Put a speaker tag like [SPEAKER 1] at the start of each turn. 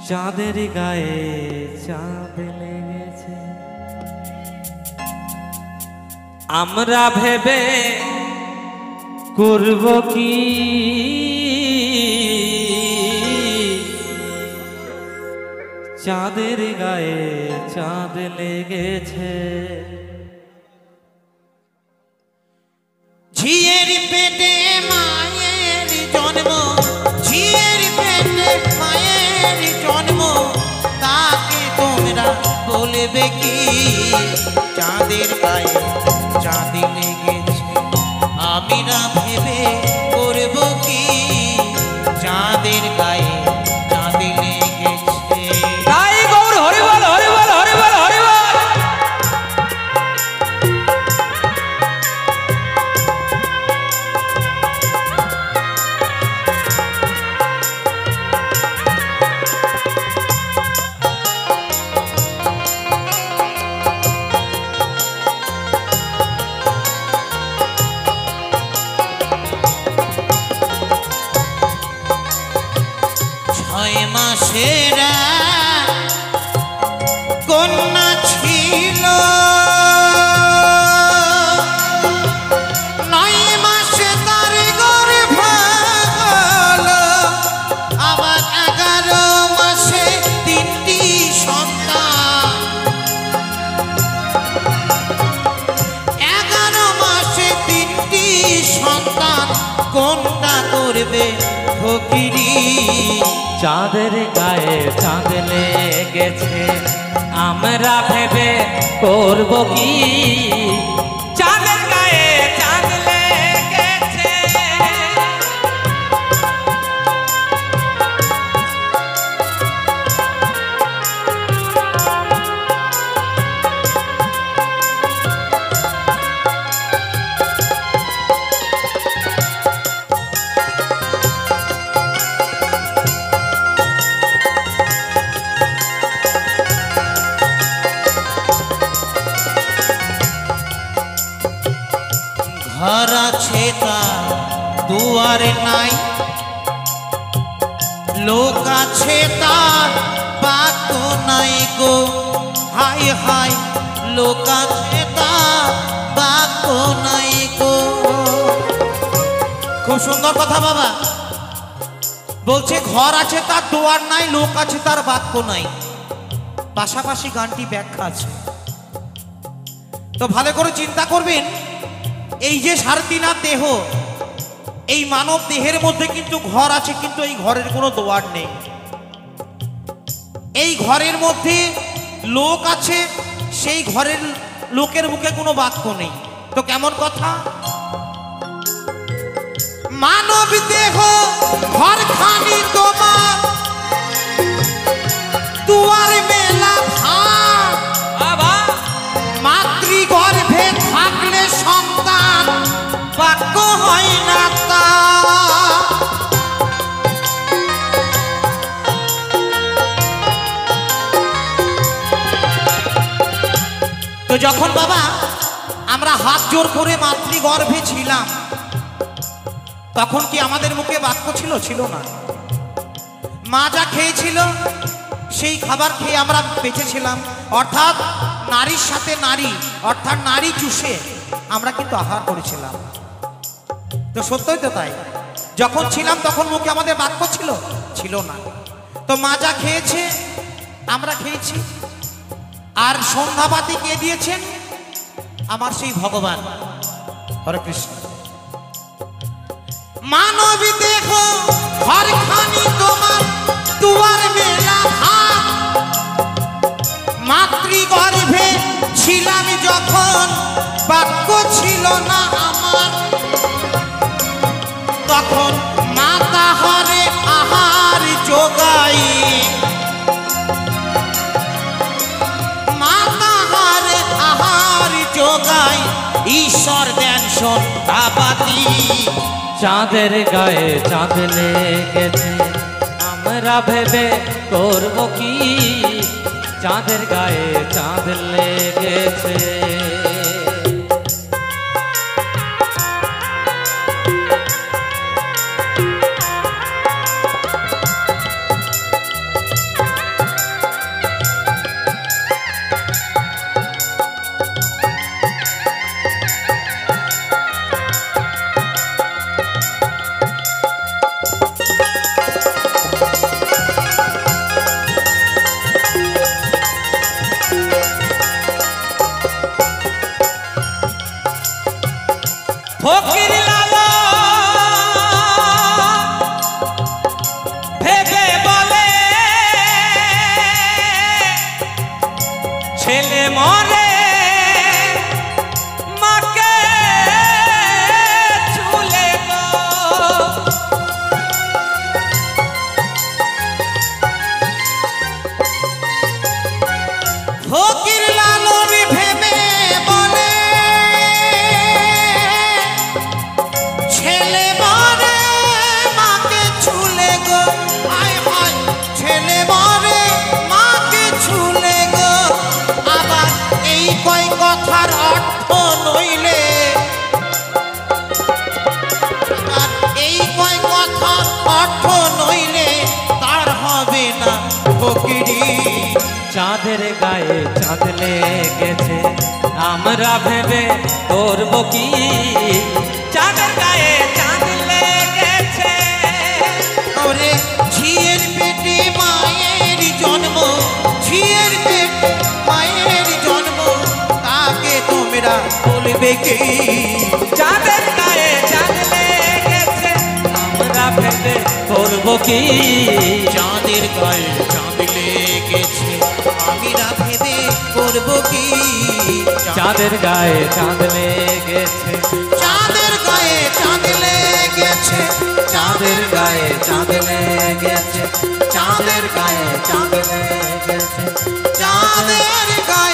[SPEAKER 1] চাঁদের গায়ে চাঁদ লেগেছে, আমরা ভেবে করব কি চাঁদের গায়ে চাঁদ লেগেছে।
[SPEAKER 2] ঝিয়ের পেটে মায়ের জন্ম, ঝিয়ের পেটে মায়ের জন্ম, তাকে তোমরা বলবে কি চাঁদের গায়ে চাঁদ লেগেছে। আমরা ভেবে করব কি চাঁদের গায়ে চাঁদ লেগেছে।
[SPEAKER 1] তাই গৌর হরি বল হরি বল হরি বল হরি বল।
[SPEAKER 2] ছয় মাসেরা কন্যা ছিল, 9 মাসে তার গর্ভে হলো, আবার 11 মাসে 3টি সন্তান। 11 মাসে 3টি সন্তান, কোনটা করবে ফকিরি?
[SPEAKER 1] চাঁদের গায়ে চাঁদ লেগেছে, আমরা ভেবে করব কি চাঁদের গায়ে চাঁদ লেগেছে।
[SPEAKER 2] ঘর আছে তার দুয়ার নাই, লোক আছে তার বাক্য নাই গো। হাই হাই, লোক আছে তার বাক্য নাই গো। খুব সুন্দর কথা বাবা বলছে, ঘর আছে তার দুয়ার নাই, লোক আছে তার বাক্য নাই। পাশাপাশি গানটি ব্যাখ্যা আছে, তো ভালো করে চিন্তা করবেন। এই যে 3.5 দেহ, এই মানব দেহের মধ্যে কিন্তু ঘর আছে, কিন্তু এই ঘরের কোনো দুয়ার নেই। এই ঘরের মধ্যে লোক আছে, সেই ঘরের লোকের মুখে কোনো বাক্য নেই। তো কেমন কথা? মানব দেহ ঘরখানি তোমার, দুয়ার মেলা ভার। মাতৃগর্ভে থাকলে সন্তান বাক্য হয় না তা। তো যখন বাবা আমরা হাত জোর করে মাতৃগর্ভে ছিলাম, তখন কি আমাদের মুখে বাক্য ছিল? ছিল না। মা যা খেয়েছিল সেই খাবার খেয়ে আমরা বেঁচেছিলাম, অর্থাৎ নারীর সাথে নারী, অর্থাৎ নারী চুষে আমরা কিন্তু আহার করেছিলাম। তো সত্যই তো তাই, যখন ছিলাম তখন মুখে আমাদের বাক্য ছিল? ছিল না। তো মা যা খেয়েছে আমরা খেয়েছি। আর সন্ধ্যাবাতি কে দিয়েছেন? আমার সেই ভগবান। হরে কৃষ্ণ। মানবী দেহ ঘরখানি তোমার, দুয়ার মেলা ভার। মাতৃগর্ভে ছিলাম যখন বাক্য ছিল না আমার, তখন মাতা হরে আহার যোগাই। মাতা হরে আহার যোগাই, ঈশ্বর দেন সন্ধ্যাবাতি।
[SPEAKER 1] চাঁদের গায়ে চাঁদ লেগেছে, আমরা ভেবে করব কি চাঁদের গায়ে চাঁদ লেগেছে। চাঁদের গায়ে চাঁদ লেগেছে আমরা ভেবে করব কি চাঁদের গায়ে চাঁদ লেগেছে
[SPEAKER 2] ওরে ঝিয়ের পেটে মায়ের জন্ম ঝিয়ের পেটে মায়ের জন্ম তাকে তোমরা বলবে কি
[SPEAKER 1] চাঁদের গায়ে চাঁদ লেগেছে আমরা ভেবে করব কি
[SPEAKER 2] চাঁদের গায়ে চাঁদ লেগেছে আমরা ভেবে করব কি
[SPEAKER 1] চাঁদের গায়ে চাঁদ লেগেছে
[SPEAKER 2] চাঁদের গায়ে চাঁদ লেগেছে
[SPEAKER 1] চাঁদের গায়ে চাঁদ লেগেছে চাঁদের গায়ে চাঁদ লেগেছে
[SPEAKER 2] চাঁদের গায়ে